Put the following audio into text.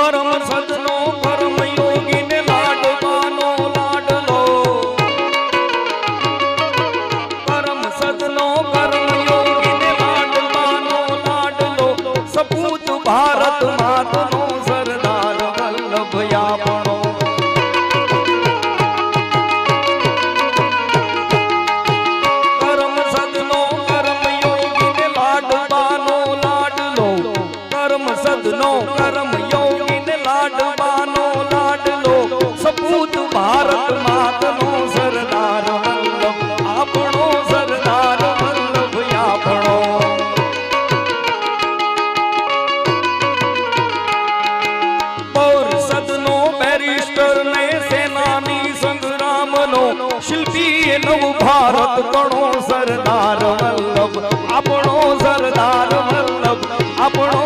કરમ સદનો કર્મ યોગી ને લાડવાનો લાડલો કરમ સદનો કર્મ યોગી ને લાડવાનો લાડલો સપૂત ભારત માતનો સરદાર વલ્લભ આપણો કરમ સદનો કર્મ યોગી ને લાડવાનો લાડલો કર્મ સદનો કર્મ યોગી ને લાડવાનો લાડલો સપૂત ભારત માતનો સરદાર વલ્લભ આપણો સરદાર વલ્લભ આપણો પૌર સદનો બેરિસ્ટર ને સેનાની સંગ્રામનો શિલ્પી નવ ભારત ગણો સરદાર વલ્લભ આપણો સરદાર વલ્લભ આપણો